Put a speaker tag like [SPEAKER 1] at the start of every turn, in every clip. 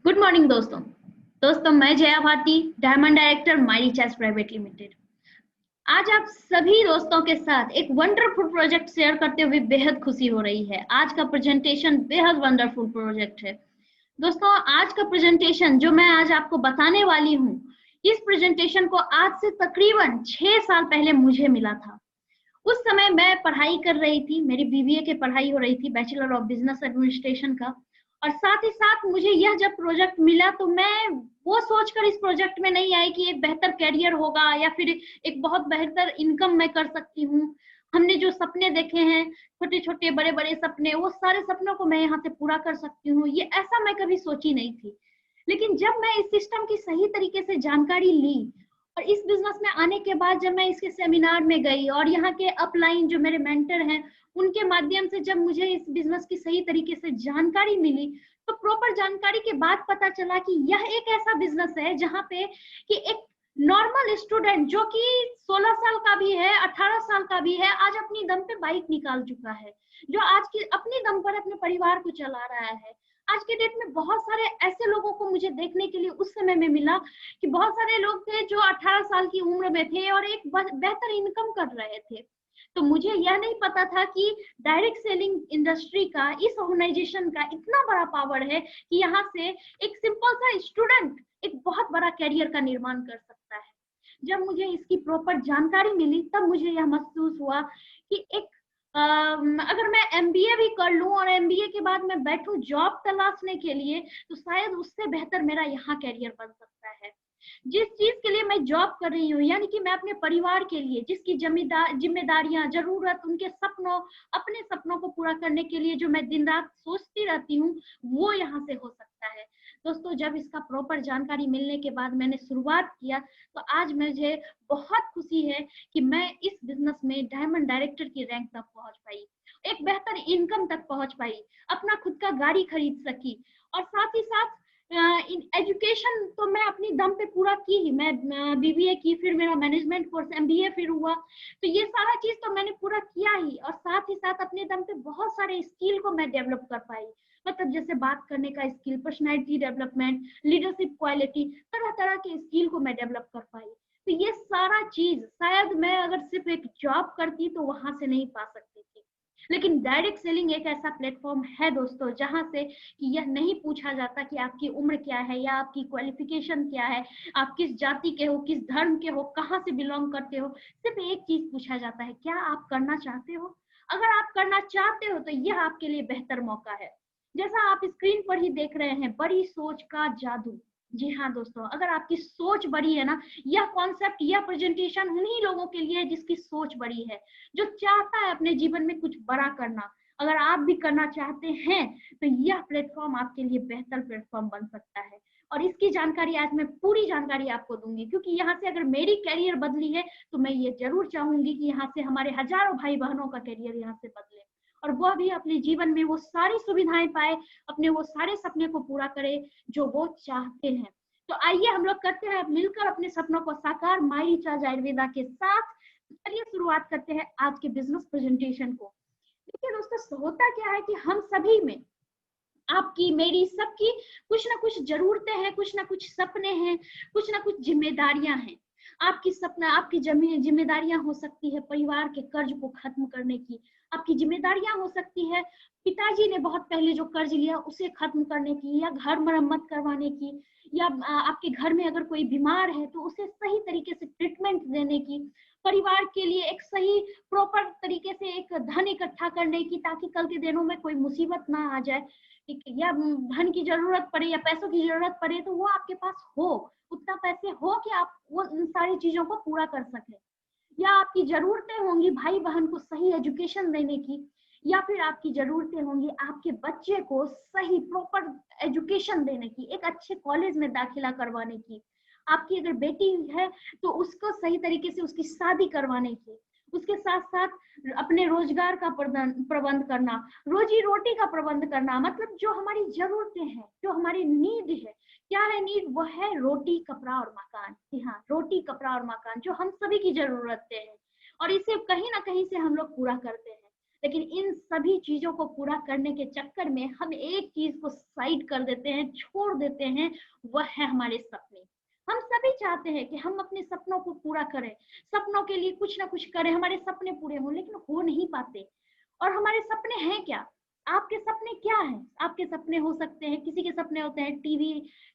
[SPEAKER 1] Good morning दोस्तों मैं Jaya Bharti, diamond director माई recharge private limited. आज आप सभी दोस्तों के साथ एक वंडरफुल प्रोजेक्ट शेयर करते हुए बेहद खुशी हो रही है। आज का प्रेजेंटेशन बेहद वंडरफुल प्रोजेक्ट है। दोस्तों आज का प्रेजेंटेशन जो मैं आज आपको बताने वाली हूँ, इस प्रेजेंटेशन को आज से तकरीबन 6 साल पहले मुझे मिला था। उस समय मैं पढ़ाई कर रही थी, मेरी बीबीए की पढ़ाई हो रही थी, बैचलर ऑफ बिजनेस एडमिनिस्ट्रेशन का। और साथ ही साथ मुझे यह जब प्रोजेक्ट मिला तो मैं वो सोचकर इस प्रोजेक्ट में नहीं आई कि एक बेहतर कैरियर होगा या फिर एक बहुत बेहतर इनकम मैं कर सकती हूँ। हमने जो सपने देखे हैं, छोटे छोटे बड़े बड़े सपने, वो सारे सपनों को मैं यहाँ से पूरा कर सकती हूँ, ये ऐसा मैं कभी सोची नहीं थी। लेकिन जब मैं इस सिस्टम की सही तरीके से जानकारी ली और इस बिजनेस में आने के बाद जब मैं इसके सेमिनार में गई और यहाँ के अपलाइन जो मेरे मेंटर हैं उनके माध्यम से जब मुझे इस बिजनेस की सही तरीके से जानकारी मिली, तो प्रॉपर जानकारी के बाद पता चला कि यह एक ऐसा बिजनेस है जहाँ पे कि एक नॉर्मल स्टूडेंट जो कि 16 साल का भी है, 18 साल का भी है, आज अपनी दम पे बाइक निकाल चुका है, जो आज की अपनी दम पर अपने परिवार को चला रहा है। आज के डेट में बहुत सारे ऐसे लोगों को मुझे देखने के लिए उस समय में मिला कि बहुत सारे लोग थे जो 18 साल की उम्र में थे और एक बेहतर इनकम कर रहे थे। तो मुझे यह नहीं पता था कि डायरेक्ट सेलिंग इंडस्ट्री का, इस ऑर्गेनाइजेशन का इतना बड़ा पावर है कि यहाँ से एक सिंपल सा स्टूडेंट एक बहुत बड़ा कैरियर का निर्माण कर सकता है। जब मुझे इसकी प्रॉपर जानकारी मिली तब मुझे यह महसूस हुआ कि एक अगर मैं एमबीए भी कर लूं और एमबीए के बाद मैं बैठूं जॉब तलाशने के लिए, तो शायद उससे बेहतर मेरा यहाँ कैरियर बन सकता है। जिस चीज के लिए मैं जॉब कर रही हूँ, यानी कि मैं अपने परिवार के लिए जिसकी जिम्मेदारियां, जरूरत, उनके सपनों, अपने सपनों को पूरा करने के लिए जो मैं दिन रात सोचती रहती हूँ, वो यहाँ से हो सकता है। दोस्तों जब इसका प्रॉपर जानकारी मिलने के बाद मैंने शुरुआत किया, तो आज मुझे बहुत खुशी है कि मैं इस बिजनेस में डायमंड डायरेक्टर की रैंक तक पहुंच पाई, एक बेहतर इनकम तक पहुंच पाई, अपना खुद का गाड़ी खरीद सकी। और साथ ही साथ एजुकेशन तो मैं अपनी दम पे पूरा की ही। मैं बीबीए की, फिर मेरा मैनेजमेंट कोर्स एमबीए फिर हुआ, तो ये सारा चीज तो मैंने पूरा किया ही। और साथ ही साथ अपने दम पे बहुत सारे स्किल को मैं डेवलप कर पाई, मतलब जैसे बात करने का skill, personality development, leadership quality, तरह तरह के स्किल को मैं डेवलप कर पाई। तो ये सारा चीज शायद मैं अगर सिर्फ एक जॉब करती तो वहां से नहीं पा सकती थी। लेकिन डायरेक्ट सेलिंग एक ऐसा प्लेटफॉर्म है दोस्तों जहां से कि यह नहीं पूछा जाता कि आपकी उम्र क्या है या आपकी क्वालिफिकेशन क्या है, आप किस जाति के हो, किस धर्म के हो, कहाँ से बिलोंग करते हो। सिर्फ एक चीज पूछा जाता है, क्या आप करना चाहते हो। अगर आप करना चाहते हो तो यह आपके लिए बेहतर मौका है। जैसा आप स्क्रीन पर ही देख रहे हैं, बड़ी सोच का जादू। जी हाँ दोस्तों, अगर आपकी सोच बड़ी है ना, यह कॉन्सेप्ट, यह प्रेजेंटेशन उन्हीं लोगों के लिए जिसकी सोच बड़ी है, जो चाहता है अपने जीवन में कुछ बड़ा करना। अगर आप भी करना चाहते हैं तो यह प्लेटफॉर्म आपके लिए बेहतर प्लेटफॉर्म बन सकता है। और इसकी जानकारी आज मैं पूरी जानकारी आपको दूंगी, क्योंकि यहाँ से अगर मेरी कैरियर बदली है तो मैं ये जरूर चाहूंगी कि यहाँ से हमारे हजारों भाई बहनों का कैरियर यहाँ से बदले और वह भी अपने जीवन में वो सारी सुविधाएं पाए, अपने वो सारे सपने को पूरा करे जो वो चाहते हैं। तो आइए हम लोग करते हैं मिलकर अपने सपनों को साकार माई रिचार्ज आयुर्वेदा के साथ। चलिए शुरुआत करते हैं आज के बिजनेस प्रेजेंटेशन को। देखिए दोस्तों, होता क्या है कि हम सभी में, आपकी मेरी सबकी, कुछ ना कुछ जरूरतें हैं, कुछ ना कुछ सपने हैं, कुछ ना कुछ जिम्मेदारियां हैं। आपकी सपना, आपकी जिम्मेदारियां हो सकती है परिवार के कर्ज को खत्म करने की। आपकी जिम्मेदारियां हो सकती है पिताजी ने बहुत पहले जो कर्ज लिया उसे खत्म करने की, या घर मरम्मत करवाने की, या आपके घर में अगर कोई बीमार है तो उसे सही तरीके से ट्रीटमेंट देने की, परिवार के लिए एक सही प्रॉपर तरीके से एक धन इकट्ठा करने की, ताकि कल के दिनों में कोई मुसीबत ना आ जाए, ठीक है, या धन की जरूरत पड़े या पैसों की जरूरत पड़े तो वो आपके पास हो, उतना पैसे हो कि आप वो इन सारी चीजों को पूरा कर सके। या आपकी जरूरतें होंगी भाई बहन को सही एजुकेशन देने की, या फिर आपकी जरूरतें होंगी आपके बच्चे को सही प्रॉपर एजुकेशन देने की, एक अच्छे कॉलेज में दाखिला करवाने की। आपकी अगर बेटी है तो उसको सही तरीके से उसकी शादी करवाने की। उसके साथ साथ अपने रोजगार का प्रबंध करना, रोजी रोटी का प्रबंध करना, मतलब जो हमारी जरूरतें हैं, जो हमारी नीड है। क्या है नीड? वो है रोटी, कपड़ा और मकान। जी हाँ, रोटी, कपड़ा और मकान जो हम सभी की जरूरतें हैं, और इसे कहीं ना कहीं से हम लोग पूरा करते हैं। लेकिन इन सभी चीजों को पूरा करने के चक्कर में हम एक चीज को साइड कर देते हैं, छोड़ देते हैं, वह है हमारे सपने। हम सभी चाहते हैं कि हम अपने सपनों को पूरा करें, सपनों के लिए कुछ ना कुछ करें, हमारे सपने पूरे हों, लेकिन हो नहीं पाते। और हमारे सपने हैं क्या? आपके सपने क्या हैं? आपके सपने हो सकते हैं, किसी के सपने होते हैं टीवी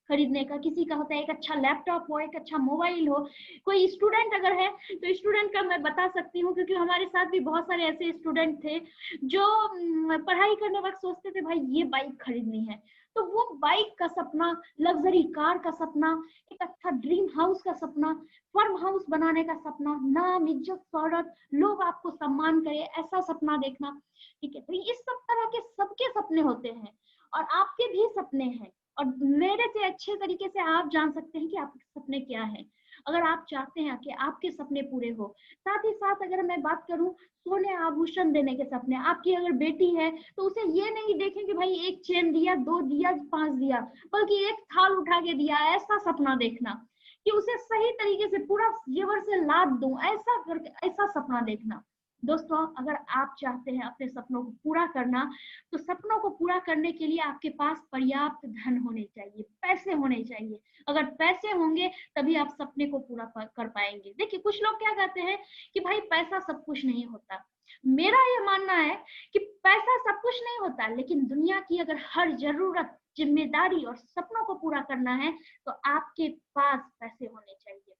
[SPEAKER 1] खरीदने का, किसी का होता है एक अच्छा लैपटॉप हो, एक अच्छा मोबाइल हो। कोई स्टूडेंट अगर है तो स्टूडेंट का मैं बता सकती हूँ, क्योंकि हमारे साथ भी बहुत सारे ऐसे स्टूडेंट थे जो पढ़ाई करने वक्त सोचते थे भाई ये बाइक खरीदनी है, तो वो बाइक का सपना, लग्जरी कार का सपना, एक अच्छा ड्रीम हाउस का सपना, फार्म हाउस बनाने का सपना, नाम, इज्जत, शोहरत, लोग आपको सम्मान करे, ऐसा सपना देखना। ठीक है, तो इस सब तरह के सबके सपने होते हैं और आपके भी सपने हैं, और मेरे से अच्छे तरीके से आप जान सकते हैं कि आपके सपने क्या हैं। अगर आप चाहते हैं कि आपके सपने पूरे हो, साथ ही साथ अगर मैं बात करूं सोने आभूषण देने के सपने, आपकी अगर बेटी है तो उसे ये नहीं देखें कि भाई एक चेन दिया, 2 दिया, 5 दिया, बल्कि एक थाल उठा के दिया, ऐसा सपना देखना कि उसे सही तरीके से पूरा जेवर से लाद दूं, ऐसा करके ऐसा सपना देखना। दोस्तों, अगर आप चाहते हैं अपने सपनों को पूरा करना, तो सपनों को पूरा करने के लिए आपके पास पर्याप्त धन होने चाहिए, पैसे होने चाहिए। अगर पैसे होंगे तभी आप सपने को पूरा कर पाएंगे। देखिए, कुछ लोग क्या कहते हैं कि भाई पैसा सब कुछ नहीं होता। मेरा ये मानना है कि पैसा सब कुछ नहीं होता, लेकिन दुनिया की अगर हर जरूरत, जिम्मेदारी और सपनों को पूरा करना है तो आपके पास पैसे होने चाहिए।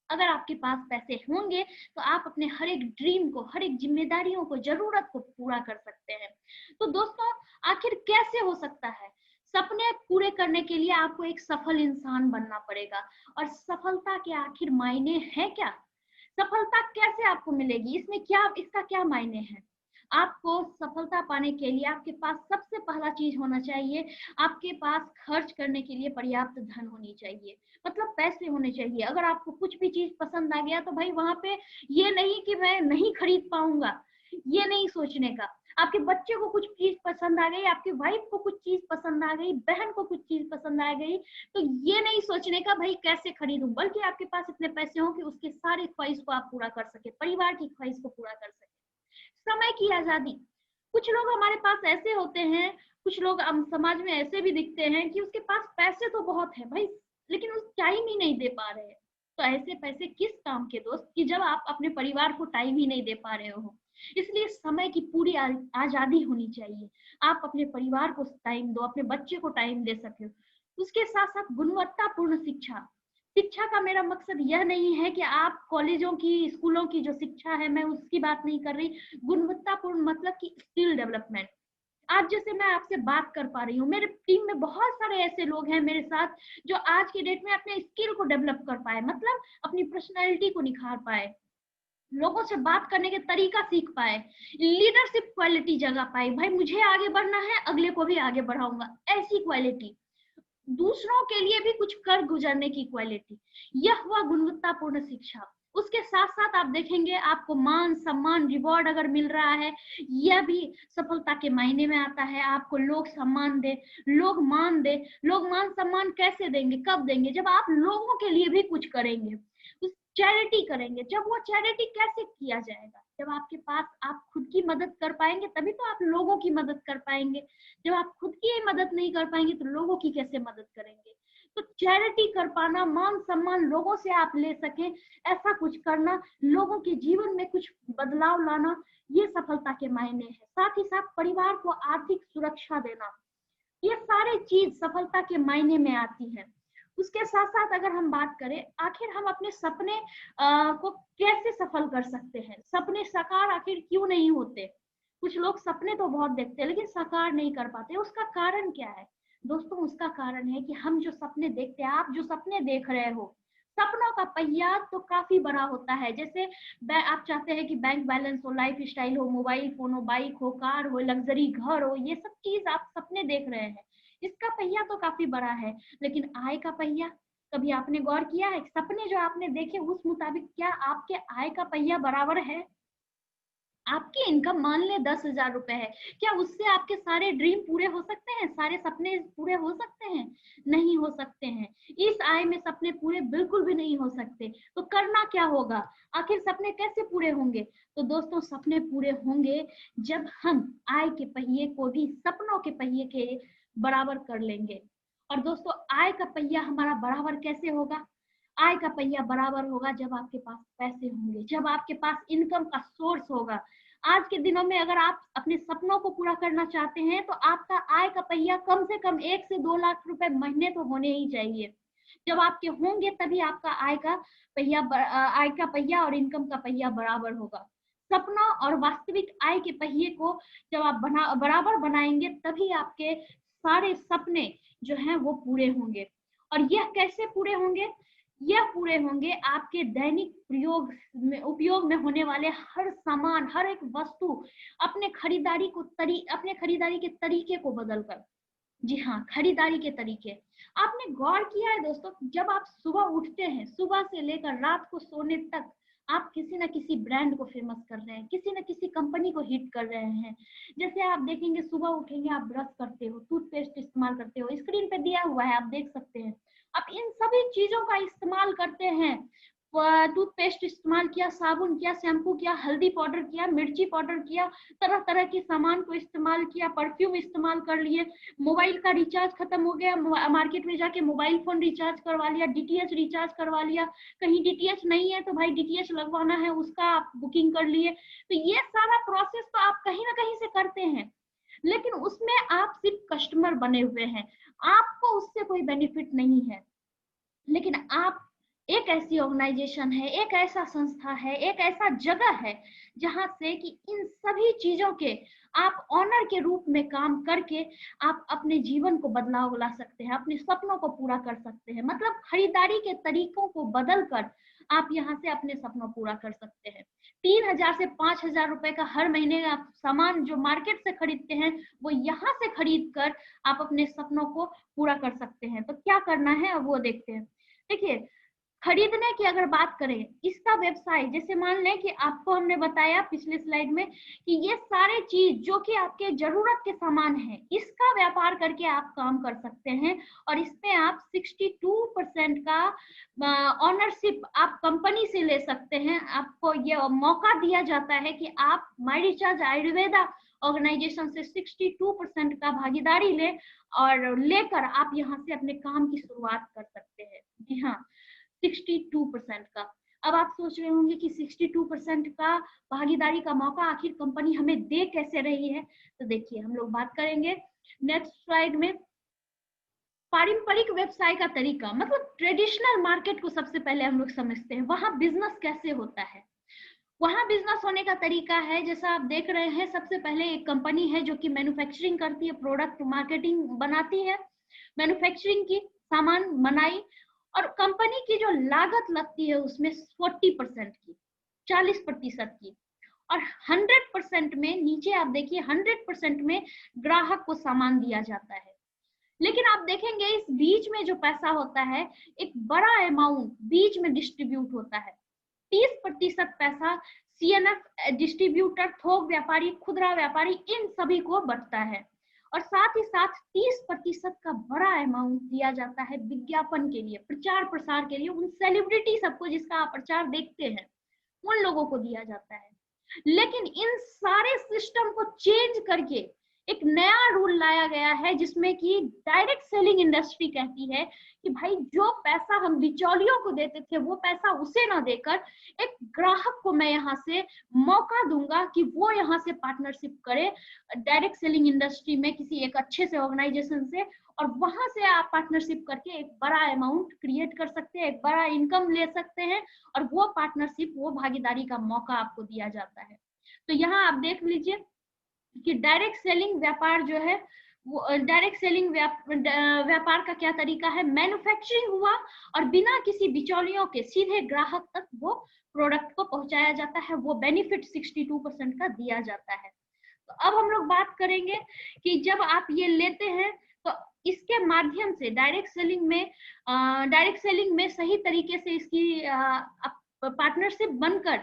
[SPEAKER 1] अगर आपके पास पैसे होंगे तो आप अपने हर एक ड्रीम को, हर एक जिम्मेदारियों को, जरूरत को पूरा कर सकते हैं। तो दोस्तों, आखिर कैसे हो सकता है? सपने पूरे करने के लिए आपको एक सफल इंसान बनना पड़ेगा। और सफलता के आखिर मायने हैं क्या? सफलता कैसे आपको मिलेगी? इसमें क्या, इसका क्या मायने हैं? आपको सफलता पाने के लिए आपके पास सबसे पहला चीज होना चाहिए, आपके पास खर्च करने के लिए पर्याप्त धन होनी चाहिए, मतलब पैसे होने चाहिए। अगर आपको कुछ भी चीज पसंद आ गया तो भाई वहां पे ये नहीं कि मैं नहीं खरीद पाऊंगा, ये नहीं सोचने का। आपके बच्चे को कुछ चीज पसंद आ गई, आपकी वाइफ को कुछ चीज पसंद आ गई, बहन को कुछ चीज पसंद आ गई, तो ये नहीं सोचने का भाई कैसे खरीदूं, बल्कि आपके पास इतने पैसे हो कि उसके सारे ख्वाहिश को आप पूरा कर सके, परिवार की ख्वाहिश को पूरा कर सके। समय की आजादी, कुछ लोग हमारे पास ऐसे होते हैं, कुछ लोग हम समाज में ऐसे भी दिखते हैं कि उसके पास पैसे तो बहुत है भाई, लेकिन उस टाइम ही नहीं दे पा रहे हैं। तो ऐसे पैसे किस काम के दोस्त, कि जब आप अपने परिवार को टाइम ही नहीं दे पा रहे हो। इसलिए समय की पूरी आजादी होनी चाहिए। आप अपने परिवार को टाइम दो, अपने बच्चे को टाइम दे सके। उसके साथ साथ गुणवत्तापूर्ण शिक्षा। शिक्षा का मेरा मकसद यह नहीं है कि आप कॉलेजों की, स्कूलों की जो शिक्षा है मैं उसकी बात नहीं कर रही। गुणवत्तापूर्ण मतलब कि स्किल डेवलपमेंट। आज जैसे मैं आपसे बात कर पा रही हूँ, मेरे टीम में बहुत सारे ऐसे लोग हैं मेरे साथ जो आज की डेट में अपने स्किल को डेवलप कर पाए, मतलब अपनी पर्सनैलिटी को निखार पाए, लोगों से बात करने के तरीका सीख पाए, लीडरशिप क्वालिटी जगा पाए। भाई मुझे आगे बढ़ना है, अगले को भी आगे बढ़ाऊंगा, ऐसी क्वालिटी, दूसरों के लिए भी कुछ कर गुजरने की क्वालिटी, यह हुआ गुणवत्तापूर्ण शिक्षा। उसके साथ साथ आप देखेंगे आपको मान सम्मान, रिवॉर्ड अगर मिल रहा है, यह भी सफलता के मायने में आता है। आपको लोग सम्मान दे, लोग मान दे। लोग मान सम्मान कैसे देंगे, कब देंगे? जब आप लोगों के लिए भी कुछ करेंगे, उस चैरिटी करेंगे। जब वो चैरिटी कैसे किया जाएगा? जब आपके पास आप खुद की मदद कर पाएंगे तभी तो आप लोगों की मदद कर पाएंगे। जब आप खुद की मदद नहीं कर पाएंगे तो लोगों की कैसे मदद करेंगे? तो चैरिटी कर पाना, मान सम्मान लोगों से आप ले सके, ऐसा कुछ करना, लोगों के जीवन में कुछ बदलाव लाना, ये सफलता के मायने हैं। साथ ही साथ परिवार को आर्थिक सुरक्षा देना, ये सारी चीज सफलता के मायने में आती है। उसके साथ साथ अगर हम बात करें आखिर हम अपने सपने को कैसे सफल कर सकते हैं, सपने साकार आखिर क्यों नहीं होते? कुछ लोग सपने तो बहुत देखते हैं लेकिन साकार नहीं कर पाते, उसका कारण क्या है? दोस्तों, उसका कारण है कि हम जो सपने देखते हैं, आप जो सपने देख रहे हो, सपनों का पहिया तो काफी बड़ा होता है। जैसे आप चाहते हैं कि बैंक बैलेंस हो, लाइफ स्टाइल हो, मोबाइल फोन हो, बाइक हो, कार हो, लग्जरी घर हो, ये सब चीज आप सपने देख रहे हैं, इसका पहिया तो काफी बड़ा है। लेकिन आय का पहिया, कभी आपने गौर किया है सपने जो आपने देखे उस मुताबिक क्या आपके आय का पहिया बराबर है? आपकी इनकम मान ले 10,000 रुपए है, क्या उससे आपके सारे ड्रीम पूरे हो सकते हैं, सारे सपने पूरे हो सकते हैं? नहीं हो सकते हैं। इस आय में सपने पूरे बिल्कुल भी नहीं हो सकते। तो करना क्या होगा, आखिर सपने कैसे पूरे होंगे? तो दोस्तों सपने पूरे होंगे जब हम आय के पहिए को भी सपनों के पहिए के बराबर कर लेंगे। और दोस्तों आय का पहिया हमारा बराबर कैसे होगा? आय का पहिया बराबर होगा जब आपके पास पैसे होंगे, जब आपके पास इनकम का सोर्स होगा। आज के दिनों में अगर आप अपने सपनों को पूरा करना चाहते हैं तो आपका आय का पहिया कम से कम 1 से 2 लाख रुपए महीने तो होने ही चाहिए। जब आपके होंगे तभी आपका आय का पहिया और इनकम का पहिया बराबर होगा। सपना और वास्तविक आय के पहिए को जब आप बराबर बनाएंगे तभी आपके सारे सपने जो हैं वो पूरे होंगे। और यह कैसे पूरे होंगे? यह पूरे होंगे आपके दैनिक उपयोग में होने वाले हर सामान, हर एक वस्तु अपने खरीदारी के तरीके को बदलकर। जी हाँ, खरीदारी के तरीके। आपने गौर किया है दोस्तों, जब आप सुबह उठते हैं, सुबह से लेकर रात को सोने तक आप किसी न किसी ब्रांड को फेमस कर रहे हैं, किसी न किसी कंपनी को हिट कर रहे हैं। जैसे आप देखेंगे, सुबह उठेंगे, आप ब्रश करते हो, टूथपेस्ट इस्तेमाल करते हो, स्क्रीन पे दिया हुआ है, आप देख सकते हैं। आप इन सभी चीजों का इस्तेमाल करते हैं। टूथपेस्ट इस्तेमाल किया, साबुन किया, शैम्पू किया, हल्दी पाउडर किया, मिर्ची पाउडर किया, तरह तरह के सामान को इस्तेमाल किया, परफ्यूम इस्तेमाल कर लिए, मोबाइल का रिचार्ज खत्म हो गया, मार्केट में जाके मोबाइल फोन रिचार्ज करवा लिया, डीटीएच रिचार्ज करवा लिया, कहीं डीटीएच नहीं है तो भाई डीटीएच लगवाना है उसका आप बुकिंग कर लिए। तो ये सारा प्रोसेस तो आप कहीं ना कहीं से करते हैं, लेकिन उसमें आप सिर्फ कस्टमर बने हुए हैं, आपको उससे कोई बेनिफिट नहीं है। लेकिन आप एक ऐसी ऑर्गेनाइजेशन है, एक ऐसा संस्था है, एक ऐसा जगह है जहां से कि इन सभी चीजों के आप ऑनर के रूप में काम करके आप अपने जीवन को बदलाव ला सकते हैं, अपने सपनों को पूरा कर सकते हैं। मतलब खरीदारी के तरीकों को बदल कर आप यहाँ से अपने सपनों पूरा कर सकते हैं। 3,000 से 5,000 रुपए का हर महीने आप सामान जो मार्केट से खरीदते हैं वो यहाँ से खरीद कर आप अपने सपनों को पूरा कर सकते हैं। तो क्या करना है वो देखते हैं। देखिए, खरीदने की अगर बात करें, इसका वेबसाइट, जैसे मान लें कि आपको हमने बताया पिछले स्लाइड में कि ये सारे चीज जो कि आपके जरूरत के सामान है, इसका व्यापार करके आप काम कर सकते हैं। और इसमें आप 62% का ऑनरशिप आप कंपनी से ले सकते हैं। आपको ये मौका दिया जाता है कि आप माई रिचार्ज आयुर्वेदा ऑर्गेनाइजेशन से 62% का भागीदारी ले और लेकर आप यहाँ से अपने काम की शुरुआत कर सकते हैं। जी हाँ, 62% का। अब आप सोच रहे होंगे कि 62% का भागीदारी का मौका आखिर कंपनी हमें दे कैसे रही है? तो देखिए, हम लोग बात करेंगे नेक्स्ट स्लाइड में। पारंपरिक व्यवसाय का तरीका, मतलब ट्रेडिशनल मार्केट को सबसे पहले हम लोग समझते हैं, वहां बिजनेस कैसे होता है। वहां बिजनेस होने का तरीका है, जैसा आप देख रहे हैं, सबसे पहले एक कंपनी है जो कि मैन्युफैक्चरिंग करती है, प्रोडक्ट मार्केटिंग बनाती है, मैन्युफैक्चरिंग की सामान बनाई, और कंपनी की जो लागत लगती है उसमें 40% की, 40% की, और 100% में, नीचे आप देखिए 100% में ग्राहक को सामान दिया जाता है। लेकिन आप देखेंगे इस बीच में जो पैसा होता है, एक बड़ा अमाउंट बीच में डिस्ट्रीब्यूट होता है। 30% पैसा सीएनएफ, डिस्ट्रीब्यूटर, थोक व्यापारी, खुदरा व्यापारी, इन सभी को बंटता है। और साथ ही साथ 30% का बड़ा अमाउंट दिया जाता है विज्ञापन के लिए, प्रचार प्रसार के लिए, उन सेलिब्रिटी सबको जिसका आप प्रचार देखते हैं उन लोगों को दिया जाता है। लेकिन इन सारे सिस्टम को चेंज करके एक नया रूल लाया गया है, जिसमें कि डायरेक्ट सेलिंग इंडस्ट्री कहती है कि भाई जो पैसा हम बिचौलियों को देते थे वो पैसा उसे ना देकर एक ग्राहक को मैं यहाँ से मौका दूंगा कि वो यहाँ से पार्टनरशिप करे डायरेक्ट सेलिंग इंडस्ट्री में किसी एक अच्छे से ऑर्गेनाइजेशन से, और वहां से आप पार्टनरशिप करके एक बड़ा अमाउंट क्रिएट कर सकते हैं, एक बड़ा इनकम ले सकते हैं, और वो पार्टनरशिप, वो भागीदारी का मौका आपको दिया जाता है। तो यहाँ आप देख लीजिए कि डायरेक्ट सेलिंग व्यापार जो है, वो डायरेक्ट सेलिंग व्यापार का क्या तरीका है, मैन्युफैक्चरिंग हुआ और बिना किसी बिचौलियों के सीधे ग्राहक तक वो प्रोडक्ट को पहुंचाया जाता है, वो बेनिफिट 62% का दिया जाता है। तो अब हम लोग बात करेंगे कि जब आप ये लेते हैं तो इसके माध्यम से डायरेक्ट सेलिंग में सही तरीके से इसकी पार्टनरशिप बनकर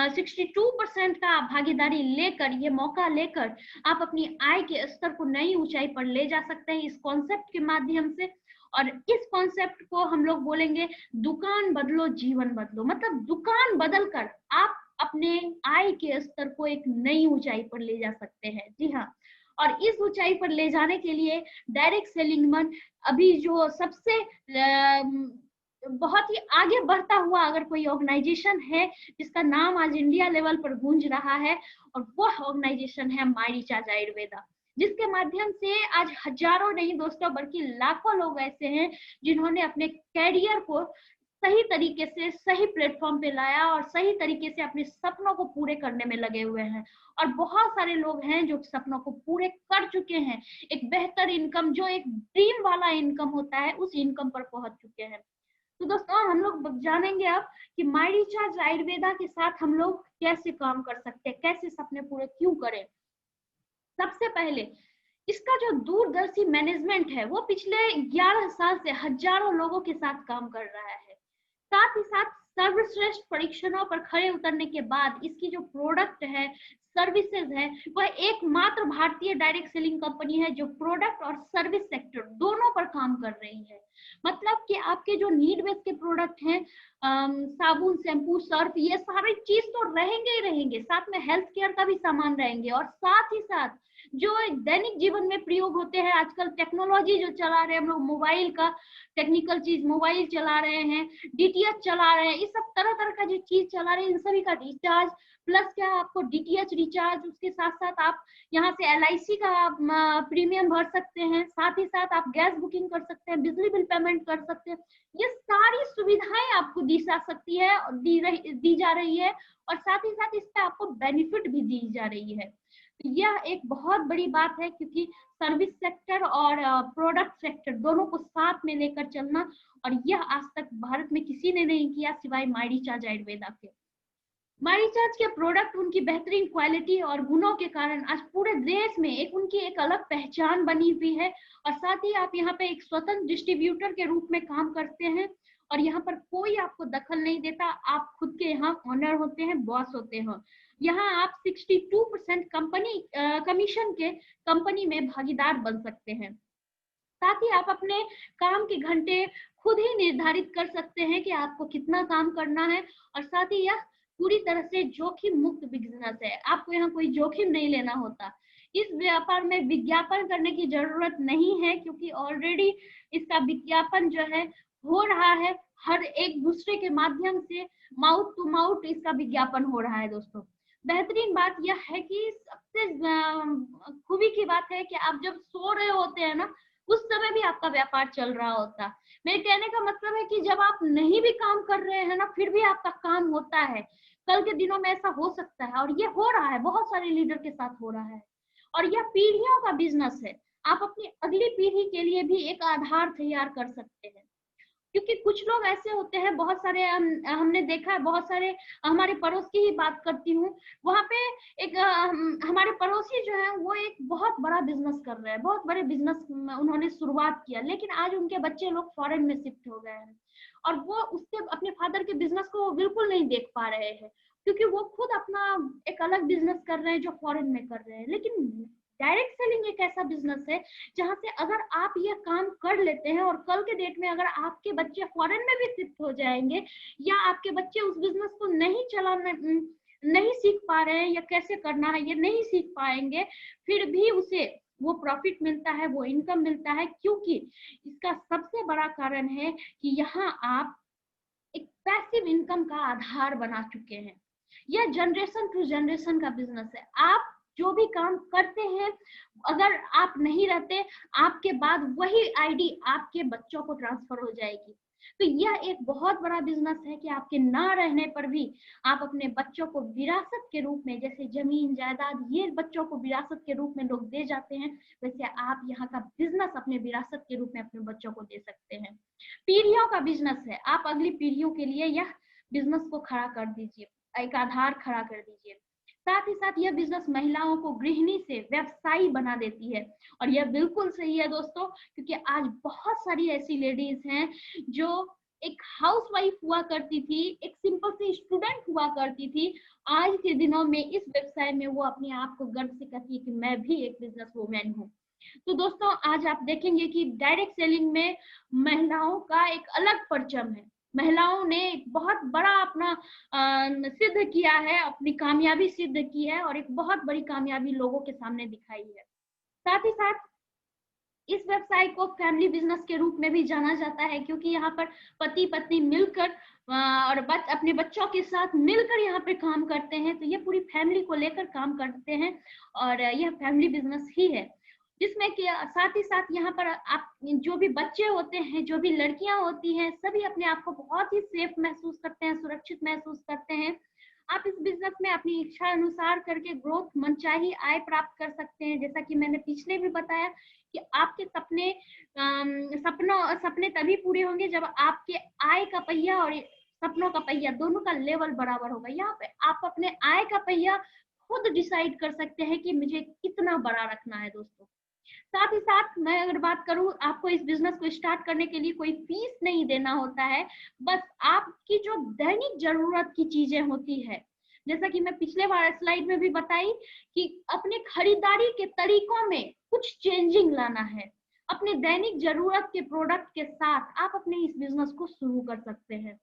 [SPEAKER 1] 62% का भागीदारी लेकर, ये मौका लेकर आप अपनी आय के स्तर को नई ऊंचाई पर ले जा सकते हैं इस कॉन्सेप्ट के माध्यम से। और इस कॉन्सेप्ट को हम लोग बोलेंगे दुकान बदलो जीवन बदलो। मतलब दुकान बदलकर आप अपने आय के स्तर को एक नई ऊंचाई पर ले जा सकते हैं। जी हाँ, और इस ऊंचाई पर ले जाने के लिए डायरेक्ट सेलिंग मन अभी जो सबसे बहुत ही आगे बढ़ता हुआ अगर कोई ऑर्गेनाइजेशन है जिसका नाम आज इंडिया लेवल पर गूंज रहा है, और वो ऑर्गेनाइजेशन है माय रिचार्ज आयुर्वेदा, जिसके माध्यम से आज हजारों नहीं दोस्तों बल्कि लाखों लोग ऐसे हैं जिन्होंने अपने कैरियर को सही तरीके से सही प्लेटफॉर्म पे लाया और सही तरीके से अपने सपनों को पूरे करने में लगे हुए हैं। और बहुत सारे लोग हैं जो सपनों को पूरे कर चुके हैं, एक बेहतर इनकम, जो एक ड्रीम वाला इनकम होता है, उस इनकम पर पहुंच चुके हैं। तो दोस्तों हम लोग जानेंगे अब कि माय रिचार्ज आयुर्वेदा के साथ हम लोग कैसे काम कर सकते हैं, कैसे सपने पूरे क्यों करें। सबसे पहले इसका जो दूरदर्शी मैनेजमेंट है वो पिछले 11 साल से हजारों लोगों के साथ काम कर रहा है। साथ ही साथ सर्वश्रेष्ठ परीक्षणों पर खड़े उतरने के बाद इसकी जो प्रोडक्ट है, सर्विसेज है, वह एकमात्र भारतीय डायरेक्ट सेलिंग कंपनी है जो प्रोडक्ट और सर्विस सेक्टर दोनों पर काम कर रही है। मतलब कि आपके जो नीड बेस्ड के प्रोडक्ट हैं, साबुन, शैम्पू, सर्फ, ये सारी चीज तो रहेंगे ही रहेंगे, साथ में हेल्थ केयर का भी सामान रहेंगे, और साथ ही साथ जो दैनिक जीवन में प्रयोग होते हैं, आजकल टेक्नोलॉजी जो चला रहे हैं हम लोग, मोबाइल का टेक्निकल चीज, मोबाइल चला रहे हैं, डीटीएच चला रहे हैं, इस सब तरह तरह का जो चीज चला रहे हैं इन सभी का रिचार्ज, प्लस क्या आपको डीटीएच रिचार्ज, उसके साथ साथ आप यहाँ से एलआईसी का प्रीमियम भर सकते हैं, साथ ही साथ आप गैस बुकिंग कर सकते हैं, बिजली बिल पेमेंट कर सकते हैं। ये सारी सुविधाएं आपको दी जा सकती है, दी जा रही है, और साथ ही साथ इससे आपको बेनिफिट भी दी जा रही है। यह एक बहुत बड़ी बात है क्योंकि सर्विस सेक्टर और प्रोडक्ट सेक्टर दोनों को साथ में लेकर चलना, और यह आज तक भारत में किसी ने नहीं किया सिवाय माय रिचार्ज आयुर्वेदा के। माय रिचार्ज के प्रोडक्ट, उनकी बेहतरीन क्वालिटी और गुणों के कारण आज पूरे देश में उनकी एक अलग पहचान बनी हुई है। और साथ ही आप यहाँ पे एक स्वतंत्र डिस्ट्रीब्यूटर के रूप में काम करते हैं, और यहाँ पर कोई आपको दखल नहीं देता, आप खुद के यहाँ ऑनर होते हैं, बॉस होते हैं। यहाँ आप 62% कंपनी कमीशन के कंपनी में भागीदार बन सकते हैं। साथ ही आप अपने काम के घंटे खुद ही निर्धारित कर सकते हैं कि आपको कितना काम करना है, और साथ ही यह पूरी तरह से जोखिम मुक्त बिजनेस है, आपको यहाँ कोई जोखिम नहीं लेना होता। इस व्यापार में विज्ञापन करने की जरूरत नहीं है क्योंकि ऑलरेडी इसका विज्ञापन जो है हो रहा है, हर एक दूसरे के माध्यम से माउथ टू माउथ इसका विज्ञापन हो रहा है। दोस्तों बेहतरीन बात यह है कि सबसे खूबी की बात है कि आप जब सो रहे होते हैं ना, उस समय भी आपका व्यापार चल रहा होता। मेरे कहने का मतलब है कि जब आप नहीं भी काम कर रहे हैं ना, फिर भी आपका काम होता है। कल के दिनों में ऐसा हो सकता है, और ये हो रहा है, बहुत सारे लीडर के साथ हो रहा है, और यह पीढ़ियों का बिजनेस है। आप अपनी अगली पीढ़ी के लिए भी एक आधार तैयार कर सकते हैं, क्योंकि कुछ लोग ऐसे होते हैं, बहुत सारे हमने देखा है, बहुत सारे, हमारे पड़ोस की ही बात करती हूँ, वहां पे एक हमारे पड़ोसी जो है वो एक बहुत बड़ा बिजनेस कर रहे हैं, बहुत बड़े बिजनेस उन्होंने शुरुआत किया, लेकिन आज उनके बच्चे लोग फॉरेन में शिफ्ट हो गए हैं, और वो उसके अपने फादर के बिजनेस को बिल्कुल नहीं देख पा रहे हैं, क्योंकि वो खुद अपना एक अलग बिजनेस कर रहे हैं जो फॉरेन में कर रहे हैं। लेकिन डायरेक्ट सेलिंग एक ऐसा बिजनेस है जहां से अगर आप ये काम कर लेते हैं, और कल के डेट में अगर आपके बच्चे फॉरेन में भी शिफ्ट हो जाएंगे, या आपके बच्चे उस बिजनेस को नहीं सीख पा रहे हैं, या कैसे करना है ये नहीं सीख पाएंगे, फिर भी उसे वो प्रॉफिट मिलता है, वो इनकम मिलता है, क्योंकि इसका सबसे बड़ा कारण है कि यहाँ आप एक पैसिव इनकम का आधार बना चुके हैं। यह जनरेशन टू जनरेशन का बिजनेस है। आप जो भी काम करते हैं, अगर आप नहीं रहते, आपके बाद वही आईडी आपके बच्चों को ट्रांसफर हो जाएगी। तो यह एक बहुत बड़ा बिजनेस है कि आपके ना रहने पर भी आप अपने बच्चों को विरासत के रूप में, जैसे जमीन जायदाद ये बच्चों को विरासत के रूप में लोग दे जाते हैं, वैसे आप यहाँ का बिजनेस अपने विरासत के रूप में अपने बच्चों को दे सकते हैं। पीढ़ियों का बिजनेस है, आप अगली पीढ़ियों के लिए यह बिजनेस को खड़ा कर दीजिए, एक आधार खड़ा कर दीजिए। साथ ही साथ यह बिजनेस महिलाओं को गृहिणी से व्यवसायी बना देती है, और यह बिल्कुल सही है दोस्तों, क्योंकि आज बहुत सारी ऐसी लेडीज हैं जो एक हाउसवाइफ हुआ करती थी, एक सिंपल सी स्टूडेंट हुआ करती थी, आज के दिनों में इस व्यवसाय में वो अपने आप को गर्व से कहती है कि मैं भी एक बिजनेस वूमेन हूँ। तो दोस्तों आज आप देखेंगे कि डायरेक्ट सेलिंग में महिलाओं का एक अलग परचम है। महिलाओं ने एक बहुत बड़ा अपना सिद्ध किया है, अपनी कामयाबी सिद्ध की है और एक बहुत बड़ी कामयाबी लोगों के सामने दिखाई है। साथ ही साथ इस व्यवसाय को फैमिली बिजनेस के रूप में भी जाना जाता है, क्योंकि यहाँ पर पति पत्नी मिलकर और अपने बच्चों के साथ मिलकर यहाँ पे काम करते हैं। तो ये पूरी फैमिली को लेकर काम करते हैं और यह फैमिली बिजनेस ही है, जिसमें कि साथ ही साथ यहाँ पर आप जो भी बच्चे होते हैं, जो भी लड़कियां होती हैं, सभी अपने आप को बहुत ही सेफ महसूस करते हैं, सुरक्षित महसूस करते हैं। आप इस बिजनेस में अपनी इच्छा अनुसार करके ग्रोथ, मनचाही आय प्राप्त कर सकते हैं। जैसा कि मैंने पिछले भी बताया कि आपके सपने तभी पूरे होंगे जब आपके आय का पहिया और सपनों का पहिया दोनों का लेवल बराबर होगा। यहाँ पे आप अपने आय का पहिया खुद डिसाइड कर सकते हैं कि मुझे कितना बड़ा रखना है दोस्तों। साथ ही साथ मैं अगर बात करूं, आपको इस बिजनेस को स्टार्ट करने के लिए कोई फीस नहीं देना होता है। बस आपकी जो दैनिक जरूरत की चीजें होती है, जैसा कि मैं पिछले बार स्लाइड में भी बताई कि अपने खरीदारी के तरीकों में कुछ चेंजिंग लाना है। अपने दैनिक जरूरत के प्रोडक्ट के साथ आप अपने इस बिजनेस को शुरू कर सकते हैं।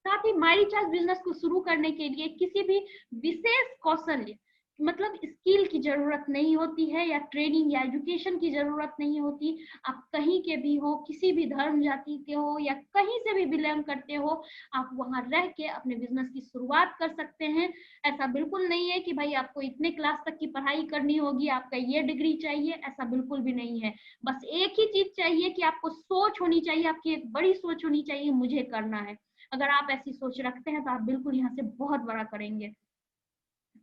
[SPEAKER 1] साथ ही माई रिचार्ज बिजनेस को शुरू करने के लिए किसी भी विशेष कौशल मतलब स्किल की जरूरत नहीं होती है, या ट्रेनिंग या एजुकेशन की जरूरत नहीं होती। आप कहीं के भी हो, किसी भी धर्म जाति के हो या कहीं से भी बिलोंग करते हो, आप वहां रह के अपने बिजनेस की शुरुआत कर सकते हैं। ऐसा बिल्कुल नहीं है कि भाई आपको इतने क्लास तक की पढ़ाई करनी होगी, आपका ये डिग्री चाहिए, ऐसा बिल्कुल भी नहीं है। बस एक ही चीज चाहिए कि आपको सोच होनी चाहिए, आपकी एक बड़ी सोच होनी चाहिए, मुझे करना है। अगर आप ऐसी सोच रखते हैं तो आप बिल्कुल यहाँ से बहुत बड़ा करेंगे।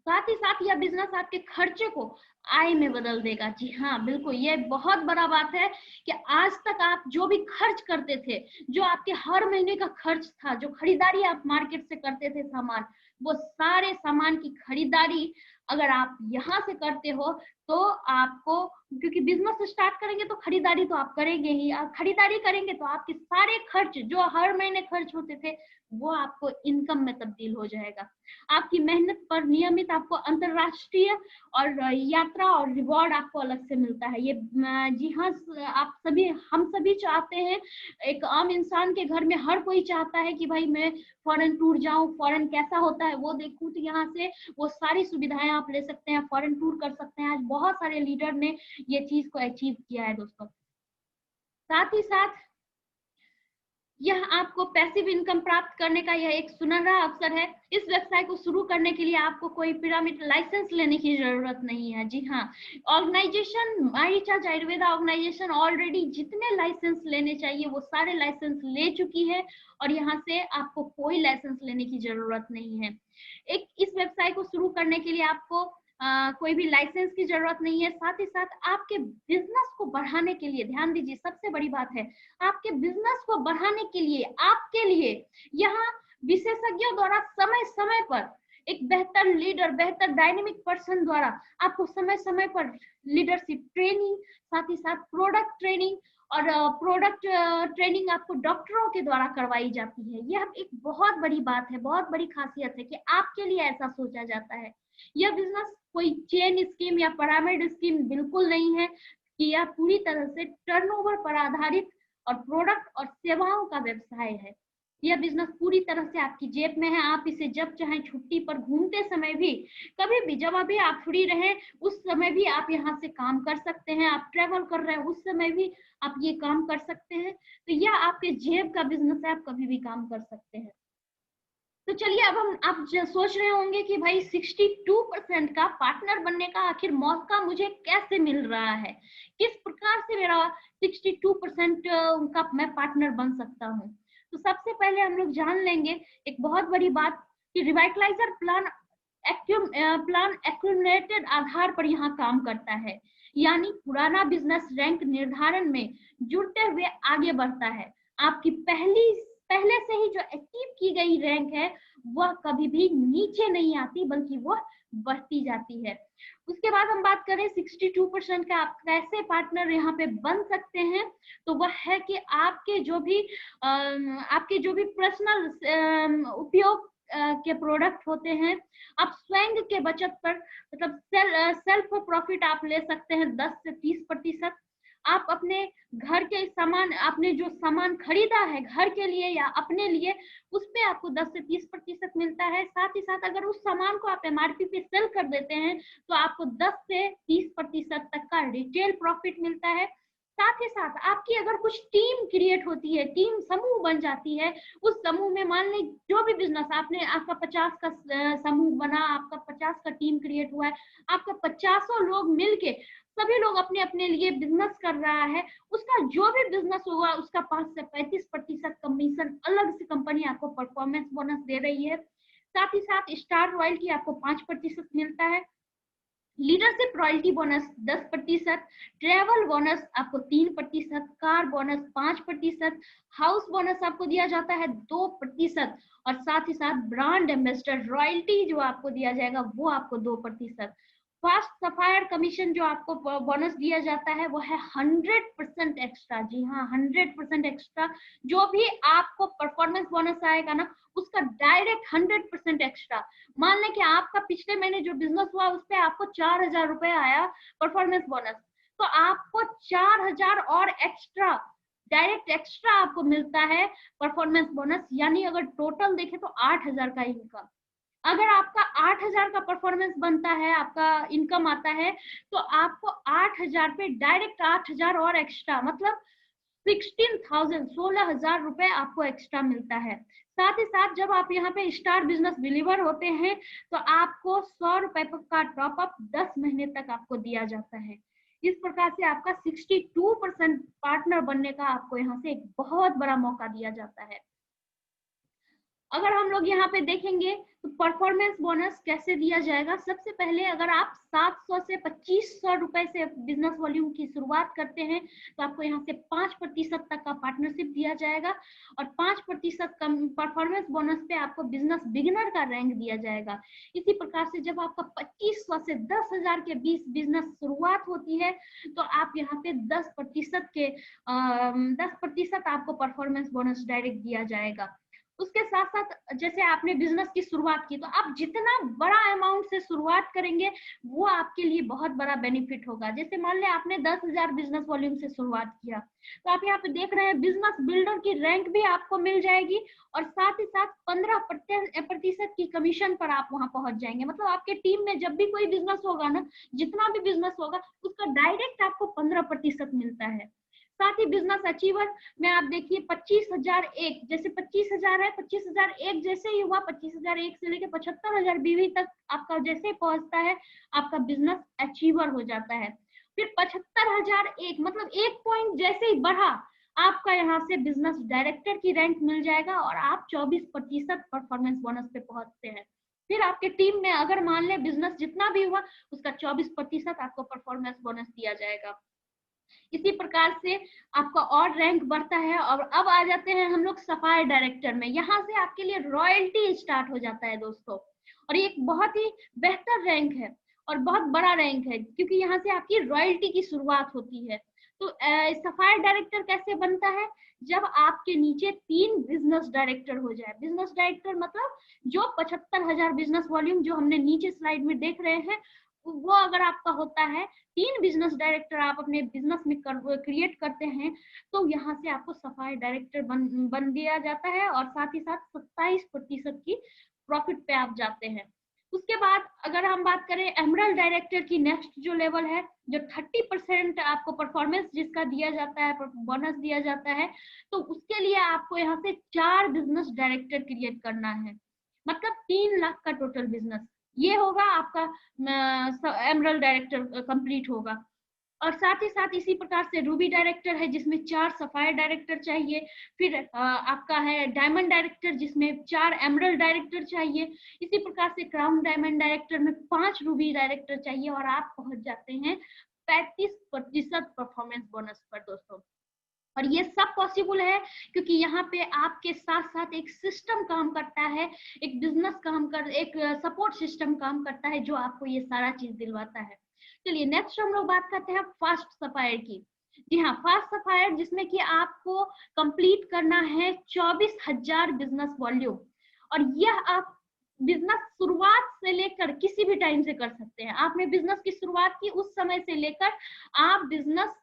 [SPEAKER 1] साथ ही साथ यह बिजनेस आपके खर्चे को आय में बदल देगा। जी हाँ, बिल्कुल, ये बहुत बड़ा बात है कि आज तक आप जो भी खर्च करते थे, जो आपके हर महीने का खर्च था, जो खरीदारी आप मार्केट से करते थे सामान, वो सारे सामान की खरीदारी अगर आप यहाँ से करते हो तो आपको, क्योंकि बिजनेस स्टार्ट करेंगे तो खरीदारी तो आप करेंगे ही, आप खरीदारी करेंगे तो आपके सारे खर्च जो हर महीने खर्च होते थे वो आपको इनकम में तब्दील हो जाएगा। आपकी मेहनत पर नियमित आपको अंतरराष्ट्रीय और यात्रा और रिवॉर्ड आपको अलग से मिलता है। ये जी हाँ, आप सभी, हम सभी चाहते हैं, एक आम इंसान के घर में हर कोई चाहता है कि भाई मैं फॉरेन टूर जाऊं, फॉरेन कैसा होता है वो देखूं। तो यहाँ से वो सारी सुविधाएं आप ले सकते हैं, फॉरेन टूर कर सकते हैं। आज बहुत सारे लीडर ने ये चीज को अचीव किया है दोस्तों। साथ ही साथ यह आपको पैसिव इनकम प्राप्त करने का यह एक सुनहरा अवसर है। इस व्यवसाय को शुरू करने के लिए आपको कोई पिरामिड लाइसेंस लेने की जरूरत नहीं है। जी हाँ, ऑर्गेनाइजेशन माई रिचार्ज आयुर्वेदा ऑर्गेनाइजेशन ऑलरेडी जितने लाइसेंस लेने चाहिए वो सारे लाइसेंस ले चुकी है और यहाँ से आपको कोई लाइसेंस लेने की जरूरत नहीं है। इस व्यवसाय को शुरू करने के लिए आपको कोई भी लाइसेंस की जरूरत नहीं है। साथ ही साथ आपके बिजनेस को बढ़ाने के लिए, ध्यान दीजिए, सबसे बड़ी बात है, आपके बिजनेस को बढ़ाने के लिए आपके लिए यहाँ विशेषज्ञों द्वारा समय समय पर एक बेहतर लीडर, बेहतर डायनेमिक पर्सन द्वारा आपको समय समय पर लीडरशिप ट्रेनिंग, साथ ही साथ प्रोडक्ट ट्रेनिंग और प्रोडक्ट ट्रेनिंग आपको डॉक्टरों के द्वारा करवाई जाती है। यह एक बहुत बड़ी बात है, बहुत बड़ी खासियत है कि आपके लिए ऐसा सोचा जाता है। यह बिजनेस कोई चेन स्कीम या पिरामिड स्कीम बिल्कुल नहीं है कि यह पूरी तरह से टर्नओवर पर आधारित और प्रोडक्ट और सेवाओं का व्यवसाय है। यह बिजनेस पूरी तरह से आपकी जेब में है। आप इसे जब चाहे, छुट्टी पर घूमते समय भी, कभी भी, जब अभी आप फ्री रहे उस समय भी आप यहाँ से काम कर सकते हैं। आप ट्रेवल कर रहे हैं उस समय भी आप ये काम कर सकते हैं। तो यह आपके जेब का बिजनेस है, आप कभी भी काम कर सकते हैं। तो चलिए, अब आप सोच रहे होंगे कि भाई 62% का पार्टनर बनने का आखिर मौका मुझे कैसे मिल रहा है, किस प्रकार से मेरा 62% का मैं पार्टनर बन सकता हूँ। तो सबसे पहले हम लोग जान लेंगे एक बहुत बड़ी बात कि रिवाइटलाइजर प्लान एक्यूमुलेटेड आधार पर यहाँ काम करता है, यानी पुराना बिजनेस रैंक निर्धारण में जुड़ते हुए आगे बढ़ता है। आपकी पहले से ही जो अचीव की गई रैंक है वह कभी भी नीचे नहीं आती, बल्कि वह बढ़ती जाती है। उसके बाद हम बात करें 62% का आप कैसे पार्टनर यहाँ पे बन सकते हैं। तो वह है कि आपके जो भी पर्सनल उपयोग के प्रोडक्ट होते हैं, आप स्वयं के बचत पर मतलब सेल्फ प्रॉफिट आप ले सकते हैं 10 से 30%। आप अपने घर के सामान, आपने जो सामान खरीदा है घर के लिए या अपने लिए, उस पे आपको 10 से 30% मिलता है। साथ ही साथ अगर उस सामान को आप एमआरपी पे सेल कर देते हैं तो आपको 10 से 30% तक का रिटेल प्रॉफिट मिलता है। साथ ही साथ आपकी अगर कुछ टीम क्रिएट होती है, टीम समूह बन जाती है, उस समूह में मान लें जो भी बिजनेस आपने, आपका 50 का समूह बना, आपका 50 का टीम क्रिएट हुआ है, आपका 50 लोग मिलके सभी लोग अपने अपने लिए बिजनेस कर रहा है, उसका जो भी बिजनेस होगा उसका 5 से 35% कमीशन अलग से कंपनी आपको परफॉर्मेंस बोनस दे रही है। साथ ही साथ स्टार रॉयल्टी आपको 5% मिलता है, leadership royalty bonus 10%, travel bonus आपको 3%, कार बोनस 5%, हाउस बोनस आपको दिया जाता है 2%, और साथ ही साथ ब्रांड एम्बेसडर रॉयल्टी जो आपको दिया जाएगा वो आपको 2%। फास्ट सफायर कमीशन जो आपको बोनस दिया जाता है वो है 100% एक्स्ट्रा। जी हाँ, 100% एक्स्ट्रा। जो भी आपको परफॉर्मेंस बोनस आएगा ना, उसका डायरेक्ट 100% एक्स्ट्रा। मान लें कि आपका पिछले महीने जो बिजनेस हुआ उस पे आपको 4,000 रुपए आया परफॉर्मेंस बोनस, तो आपको 4,000 और एक्स्ट्रा, डायरेक्ट एक्स्ट्रा आपको मिलता है परफॉर्मेंस बोनस। यानी अगर टोटल देखें तो 8,000 का इनकम। अगर आपका 8,000 का परफॉर्मेंस बनता है, आपका इनकम आता है, तो आपको 8,000 पे डायरेक्ट 8,000 और एक्स्ट्रा, मतलब 16,000 रुपए आपको एक्स्ट्रा मिलता है। साथ ही साथ जब आप यहाँ पे स्टार बिजनेस बिलीवर होते हैं तो आपको 100 रुपए का टॉप अप 10 महीने तक आपको दिया जाता है। इस प्रकार से आपका 62% पार्टनर बनने का आपको यहाँ से एक बहुत बड़ा मौका दिया जाता है। अगर हम लोग यहाँ पे देखेंगे तो परफॉर्मेंस बोनस कैसे दिया जाएगा। सबसे पहले अगर आप 700 से 2,500 रुपए से बिजनेस वॉल्यूम की शुरुआत करते हैं तो आपको यहाँ से 5% तक का पार्टनरशिप दिया जाएगा, और 5% परफॉर्मेंस बोनस पे आपको बिजनेस बिगिनर का रैंक दिया जाएगा। इसी प्रकार से जब आपका 2,500 से 10,000 के बीच बिजनेस शुरुआत होती है तो आप यहाँ पे 10% आपको परफॉर्मेंस बोनस डायरेक्ट दिया जाएगा। उसके साथ साथ जैसे आपने बिजनेस की शुरुआत की तो आप जितना बड़ा अमाउंट से शुरुआत करेंगे वो आपके लिए बहुत बड़ा बेनिफिट होगा। जैसे मान लें आपने 10,000 बिजनेस वॉल्यूम से शुरुआत किया तो आप यहाँ पे देख रहे हैं बिजनेस बिल्डर की रैंक भी आपको मिल जाएगी, और साथ ही साथ 15% की कमीशन पर आप वहां पहुंच जाएंगे। मतलब आपके टीम में जब भी कोई बिजनेस होगा ना, जितना भी बिजनेस होगा उसका डायरेक्ट आपको 15% मिलता है। साथ ही बिजनेस अचीवर में आप देखिए 25,001, जैसे 25,000 है, 25,001 जैसे ही हुआ, 25,001 से लेके 75,000 बीवी तक आपका जैसे पहुंचता है आपका बिजनेस अचीवर हो जाता है। फिर 75,001 मतलब 1 पॉइंट जैसे ही बढ़ा आपका यहाँ से बिजनेस डायरेक्टर की रैंक मिल जाएगा और आप 24% परफॉर्मेंस बोनस पे पहुंचते हैं। फिर आपके टीम में अगर मान ले बिजनेस जितना भी हुआ उसका 24% आपको परफॉर्मेंस बोनस दिया जाएगा। इसी प्रकार से आपका और रैंक बढ़ता है। और अब आ जाते हैं हम लोग सफायर डायरेक्टर में। यहाँ से आपके लिए रॉयल्टी स्टार्ट हो जाता है दोस्तों, और ये एक बहुत ही बेहतर रैंक है और बहुत बड़ा रैंक है क्योंकि यहाँ से आपकी रॉयल्टी की शुरुआत होती है। तो सफायर डायरेक्टर कैसे बनता है, जब आपके नीचे 3 बिजनेस डायरेक्टर हो जाए। बिजनेस डायरेक्टर मतलब जो 75,000 बिजनेस वॉल्यूम जो हमने नीचे स्लाइड में देख रहे हैं वो अगर आपका होता है, 3 बिजनेस डायरेक्टर आप अपने बिजनेस में क्रिएट करते हैं तो यहाँ से आपको सफाई डायरेक्टर बन दिया जाता है, और साथ ही साथ 27% की प्रॉफिट पे आप जाते हैं। उसके बाद अगर हम बात करें एमरल्ड डायरेक्टर की, नेक्स्ट जो लेवल है, जो 30% आपको परफॉर्मेंस जिसका दिया जाता है, बोनस दिया जाता है, तो उसके लिए आपको यहाँ से 4 बिजनेस डायरेक्टर क्रिएट करना है, मतलब 3 लाख का टोटल बिजनेस ये होगा आपका एमरल्ड डायरेक्टर कंप्लीट होगा। और साथ ही साथ इसी प्रकार से रूबी डायरेक्टर है जिसमें 4 सफायर डायरेक्टर चाहिए। फिर आपका है डायमंड डायरेक्टर जिसमें 4 एमरल्ड डायरेक्टर चाहिए। इसी प्रकार से क्राउन डायमंड डायरेक्टर में 5 रूबी डायरेक्टर चाहिए, और आप पहुंच जाते हैं 35% परफॉर्मेंस बोनस पर दोस्तों। और ये सब पॉसिबल है क्योंकि यहाँ पे आपके साथ साथ एक सिस्टम काम करता है, एक बिजनेस एक सपोर्ट सिस्टम काम करता है जो आपको ये सारा चीज दिलवाता है। चलिए नेक्स्ट हम लोग बात करते हैं फास्ट सफायर की। जी हाँ, फास्ट सफायर, जिसमें कि आपको कंप्लीट करना है 24,000 बिजनेस वॉल्यूम, और यह आप बिजनेस शुरुआत से लेकर किसी भी टाइम से कर सकते हैं। आपने बिजनेस की शुरुआत की उस समय से लेकर आप बिजनेस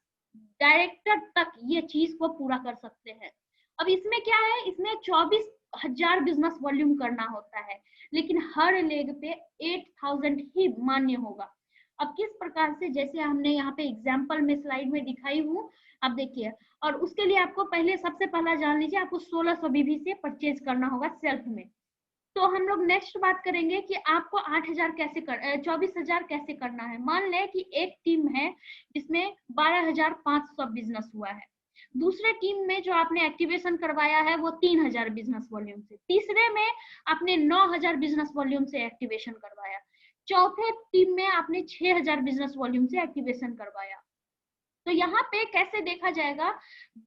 [SPEAKER 1] डायरेक्टर तक ये चीज को पूरा कर सकते हैं। अब इसमें क्या है, इसमें 24,000 बिजनेस वॉल्यूम करना होता है, लेकिन हर लेग पे 8,000 ही मान्य होगा। अब किस प्रकार से, जैसे हमने यहाँ पे एग्जाम्पल में स्लाइड में दिखाई हूँ, आप देखिए। और उसके लिए आपको पहले सबसे पहला जान लीजिए, आपको 1600 बीबी से परचेज करना होगा सेल्फ में। तो हम लोग नेक्स्ट बात करेंगे कि आपको 8,000 कैसे 24,000 कैसे करना है। मान लें कि एक टीम है जिसमें 12,500 बिजनेस हुआ है, दूसरे टीम में जो आपने एक्टिवेशन करवाया है वो 3,000 बिजनेस वॉल्यूम से, तीसरे में आपने 9,000 बिजनेस वॉल्यूम से एक्टिवेशन करवाया, चौथे टीम में आपने 6,000 बिजनेस वॉल्यूम से एक्टिवेशन करवाया। तो यहाँ पे कैसे देखा जाएगा,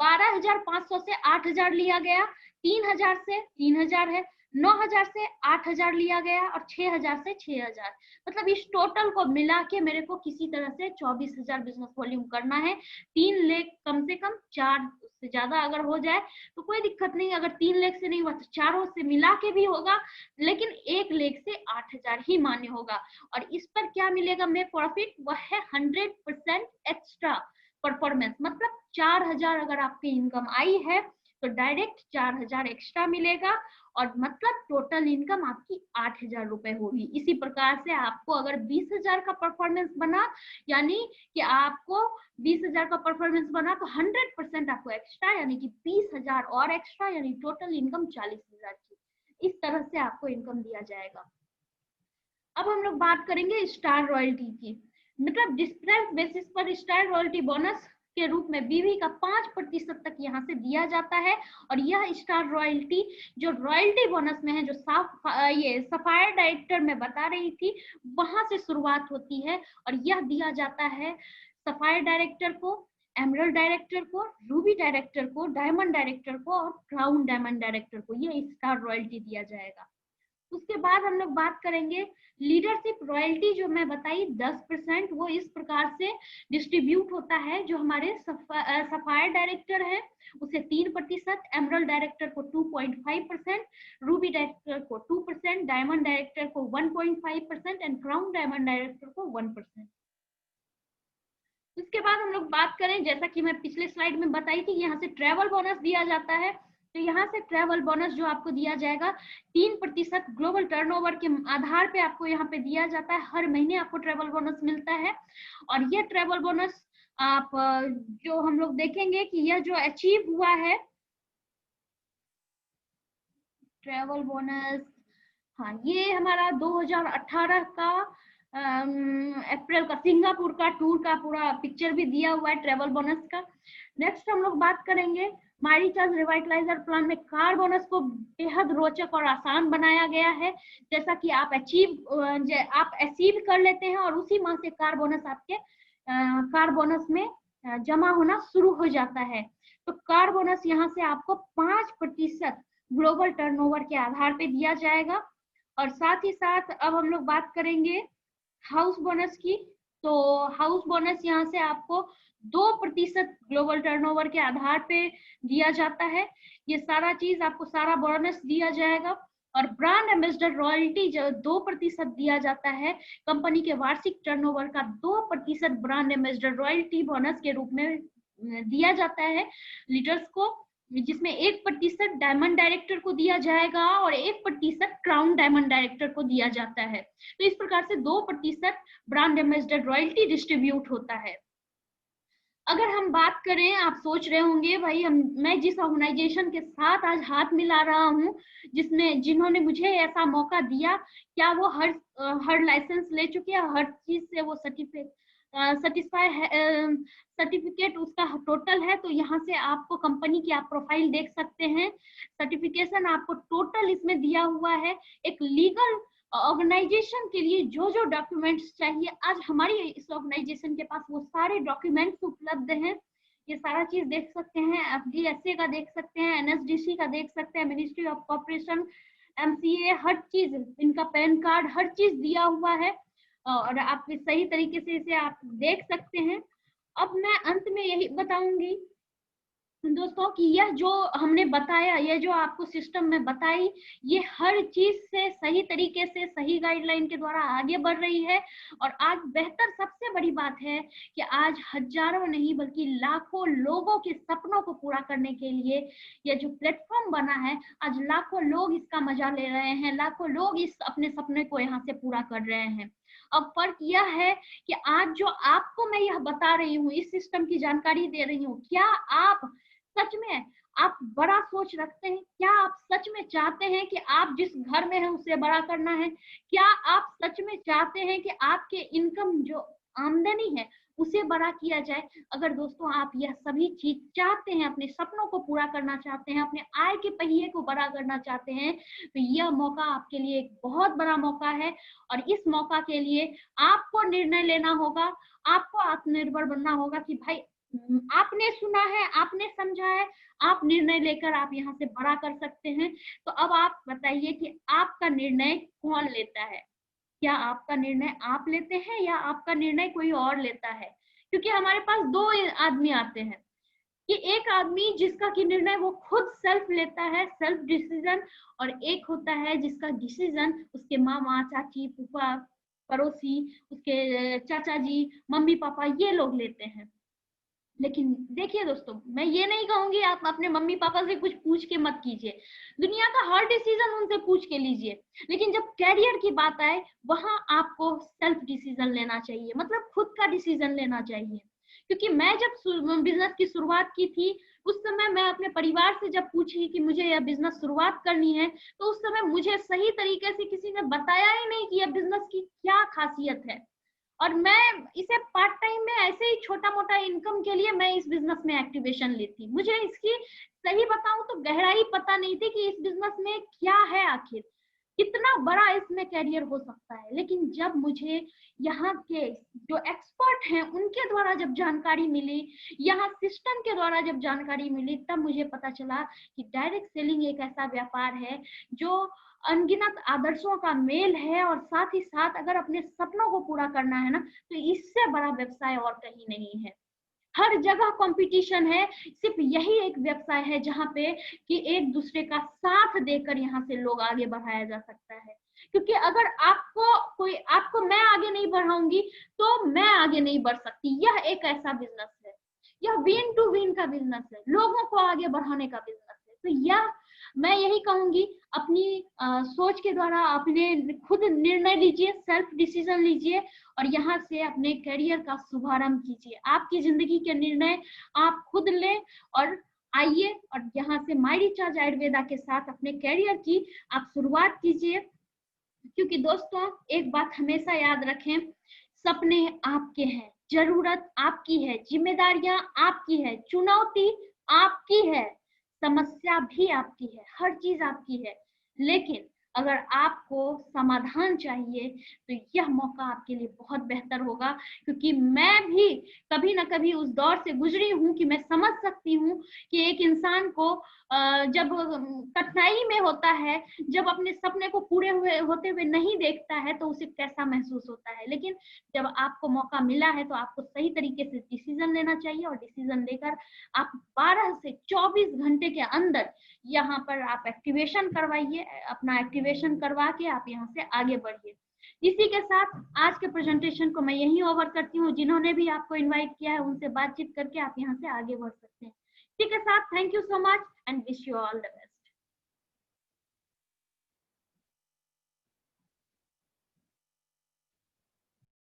[SPEAKER 1] 12,500 से 8,000 लिया गया, 3,000 से 3,000 है, 9,000 से 8,000 लिया गया, और 6,000 से 6,000। मतलब इस टोटल को मिला के मेरे को किसी तरह से 24,000 बिजनेस वॉल्यूम करना है। 3 लेग कम से कम, 4 से ज्यादा अगर हो जाए तो कोई दिक्कत नहीं, अगर 3 लेग से नहीं हुआ तो चारों से मिला के भी होगा, लेकिन एक लेग से 8,000 ही मान्य होगा। और इस पर क्या मिलेगा हमें प्रॉफिट, वह है 100% एक्स्ट्रा परफॉर्मेंस। मतलब 4,000 अगर आपकी इनकम आई है तो डायरेक्ट 4,000 एक्स्ट्रा मिलेगा, और मतलब टोटल इनकम आपकी 8,000 रुपए होगी। इसी प्रकार से आपको अगर 20,000 का परफॉर्मेंस बना, यानी कि आपको 20,000 का परफॉर्मेंस बना तो 100% आपको एक्स्ट्रा, यानी कि 20,000 और एक्स्ट्रा, यानी टोटल इनकम 40,000 की। इस तरह से आपको इनकम दिया जाएगा। अब हम लोग बात करेंगे स्टार रॉयल्टी की। मतलब डिफरेंस बेसिस पर स्टार रॉयल्टी बोनस के रूप में बीवी का 5% तक यहाँ से दिया जाता है। और यह स्टार रॉयल्टी जो रॉयल्टी बोनस में है, जो ये सफायर डायरेक्टर में बता रही थी, वहां से शुरुआत होती है। और यह दिया जाता है सफायर डायरेक्टर को, एमरल्ड डायरेक्टर को, रूबी डायरेक्टर को, डायमंड डायरेक्टर को और क्राउन डायमंड डायरेक्टर को, ये स्टार रॉयल्टी दिया जाएगा। उसके बाद हम लोग बात करेंगे लीडरशिप रॉयल्टी, जो मैं बताई 10%, वो इस प्रकार से डिस्ट्रीब्यूट होता है। जो हमारे सफायर डायरेक्टर है उसे 3%, एमरल्ड डायरेक्टर को 2.5%, रूबी डायरेक्टर को 2%, डायमंड डायरेक्टर को 1.5% एंड क्राउन डायमंड डायरेक्टर को 1%। उसके बाद हम लोग बात करें, जैसा कि मैं पिछले स्लाइड में बताई थी, यहाँ से ट्रैवल बोनस दिया जाता है। तो यहाँ से ट्रैवल बोनस जो आपको दिया जाएगा 3% ग्लोबल टर्नओवर के आधार पे आपको यहाँ पे दिया जाता है। हर महीने आपको ट्रैवल बोनस मिलता है। और ये ट्रैवल बोनस आप जो हम लोग देखेंगे कि यह जो अचीव हुआ है ट्रैवल बोनस, हाँ ये हमारा 2018 का अप्रैल का सिंगापुर का टूर का पूरा पिक्चर भी दिया हुआ है ट्रैवल बोनस का। नेक्स्ट हम लोग बात करेंगे मारीचार्ज रिवाइटलाइजर प्लान में कार बोनस को बेहद रोचक और आसान बनाया गया है। जैसा कि आप अचीव कर लेते हैं और उसी माह से कार बोनस आपके कार बोनस में जमा होना शुरू हो जाता है। तो कार बोनस यहाँ से आपको 5% ग्लोबल टर्नओवर के आधार पे दिया जाएगा। और साथ ही साथ अब हम लोग बात करेंगे हाउस बोनस की। तो हाउस बोनस यहाँ से आपको 2% ग्लोबल टर्नओवर के आधार पे दिया जाता है। ये सारा चीज आपको सारा बोनस दिया जाएगा। और ब्रांड एम्बेसडर रॉयल्टी जो 2% दिया जाता है, कंपनी के वार्षिक टर्नओवर का 2% ब्रांड एम्बेसडर रॉयल्टी बोनस के रूप में दिया जाता है लीडर्स को, जिसमें 1% डायमंड डायरेक्टर को दिया जाएगा और 1% क्राउन डायमंड डायरेक्टर को दिया जाता है। तो इस प्रकार से 2% ब्रांड एम्बेसडर रॉयल्टी डिस्ट्रीब्यूट होता है। अगर हम बात करें, आप सोच रहे होंगे भाई मैं जिस ऑर्गेनाइजेशन के साथ आज हाथ मिला रहा हूँ, जिन्होंने मुझे ऐसा मौका दिया, क्या वो हर लाइसेंस ले चुके हैं, हर चीज से वो सर्टिफाई है, सर्टिफिकेट उसका टोटल है? तो यहाँ से आपको कंपनी की आप प्रोफाइल देख सकते हैं, सर्टिफिकेशन आपको टोटल इसमें दिया हुआ है। एक लीगल ऑर्गेनाइजेशन के लिए जो जो डॉक्यूमेंट्स चाहिए, आज हमारी इस ऑर्गेनाइजेशन के पास वो सारे डॉक्यूमेंट्स उपलब्ध हैं। ये सारा चीज देख सकते हैं, FDSA का देख सकते हैं, NSDC का देख सकते हैं, मिनिस्ट्री ऑफ कॉर्पोरेशन, MCA, हर चीज, इनका पैन कार्ड, हर चीज दिया हुआ है। और आप सही तरीके से इसे आप देख सकते हैं। अब मैं अंत में यही बताऊंगी दोस्तों कि यह जो हमने बताया, यह जो आपको सिस्टम में बताई, ये हर चीज से सही तरीके से सही गाइडलाइन के द्वारा आगे बढ़ रही है। और आज बेहतर सबसे बड़ी बात है कि आज हजारों नहीं बल्कि लाखों लोगों के सपनों को पूरा करने के लिए यह जो प्लेटफॉर्म बना है, आज लाखों लोग इसका मजा ले रहे हैं, लाखों लोग इस अपने सपने को यहाँ से पूरा कर रहे हैं। अब फर्क यह है कि आज जो आपको मैं यह बता रही हूँ, इस सिस्टम की जानकारी दे रही हूँ, क्या आप सच में आप बड़ा सोच रखते हैं? क्या आप सच में चाहते हैं कि आप जिस घर में है उसे बड़ा करना है? क्या आप सच में चाहते हैं कि आपके इनकम जो आमदनी है उसे बड़ा किया जाए? अगर दोस्तों आप यह सभी चीज चाहते हैं, अपने सपनों को पूरा करना चाहते हैं, अपने आय के पहिए को बड़ा करना चाहते हैं, तो यह मौका आपके लिए एक बहुत बड़ा मौका है। और इस मौका के लिए आपको निर्णय लेना होगा, आपको आत्मनिर्भर बनना होगा कि भाई आपने सुना है, आपने समझा है, आप निर्णय लेकर आप यहाँ से बड़ा कर सकते हैं। तो अब आप बताइए कि आपका निर्णय कौन लेता है? क्या आपका निर्णय आप लेते हैं या आपका निर्णय कोई और लेता है? क्योंकि हमारे पास दो आदमी आते हैं कि एक आदमी जिसका की निर्णय वो खुद सेल्फ लेता है, सेल्फ डिसीजन, और एक होता है जिसका डिसीजन उसके मामा, चाची, फूफा, पड़ोसी, उसके चाचा जी, मम्मी पापा, ये लोग लेते हैं। लेकिन देखिए दोस्तों, मैं ये नहीं कहूंगी आप अपने मम्मी पापा से कुछ पूछ के मत कीजिए, दुनिया का हर डिसीजन उनसे पूछ के लीजिए। लेकिन जब कैरियर की बात आए, वहां आपको सेल्फ डिसीजन लेना चाहिए, मतलब खुद का डिसीजन लेना चाहिए। क्योंकि मैं जब बिजनेस की शुरुआत की थी, उस समय मैं अपने परिवार से जब पूछी कि मुझे यह बिजनेस शुरुआत करनी है, तो उस समय मुझे सही तरीके से किसी ने बताया ही नहीं कि यह बिजनेस की क्या खासियत है। और मैं इसे पार्ट टाइम में ऐसे ही छोटा मोटा इनकम के लिए मैं इस बिजनेस में एक्टिवेशन ली थी। मुझे इसकी सही बताऊं तो गहराई पता नहीं थी कि इस बिजनेस में क्या है, आखिर कितना बड़ा इसमें कैरियर हो सकता है। लेकिन जब मुझे यहाँ के जो एक्सपर्ट हैं उनके द्वारा जब जानकारी मिली, यहाँ सिस्टम के द्वारा जब जानकारी मिली, तब मुझे पता चला कि डायरेक्ट सेलिंग एक ऐसा व्यापार है जो अनगिनत आदर्शों का मेल है। और साथ ही साथ अगर अपने सपनों को पूरा करना है ना, तो इससे बड़ा व्यवसाय और कहीं नहीं है। हर जगह कंपटीशन है, सिर्फ यही एक व्यवसाय है जहाँ पे कि एक दूसरे का साथ देकर यहाँ से लोग आगे बढ़ाया जा सकता है। क्योंकि अगर आपको मैं आगे नहीं बढ़ाऊंगी तो मैं आगे नहीं बढ़ सकती। यह एक ऐसा बिजनेस है, यह विन टू विन का बिजनेस है, लोगों को आगे बढ़ाने का बिजनेस है। तो यह मैं यही कहूंगी, अपनी सोच के द्वारा अपने खुद निर्णय लीजिए, सेल्फ डिसीजन लीजिए और यहाँ से अपने करियर का शुभारंभ कीजिए। आपकी जिंदगी के निर्णय आप खुद लें और आइए और यहाँ से माई रिचार्ज आयुर्वेदा के साथ अपने करियर की आप शुरुआत कीजिए। क्योंकि दोस्तों एक बात हमेशा याद रखें, सपने आपके हैं, जरूरत आपकी है, जिम्मेदारियां आपकी है, चुनौती आपकी है, समस्या भी आपकी है, हर चीज आपकी है। लेकिन अगर आपको समाधान चाहिए तो यह मौका आपके लिए बहुत बेहतर होगा। क्योंकि मैं भी कभी ना कभी उस दौर से गुजरी हूँ कि मैं समझ सकती हूँ कि एक इंसान को जब कठिनाई में होता है, जब अपने सपने को पूरे होते हुए नहीं देखता है, तो उसे कैसा महसूस होता है। लेकिन जब आपको मौका मिला है तो आपको सही तरीके से डिसीजन लेना चाहिए और डिसीजन लेकर आप 12 से 24 घंटे के अंदर यहाँ पर आप एक्टिवेशन करवाइए, अपना एक्टिवेशन करवा के आप यहाँ से आगे बढ़िए। इसी के साथ आज के प्रेजेंटेशन को मैं यहीं ओवर करती हूँ। जिन्होंने भी आपको इनवाइट किया है उनसे बातचीत करके आप यहाँ से आगे बढ़ सकते हैं। इसी के साथ thank you so much and wish you all the best.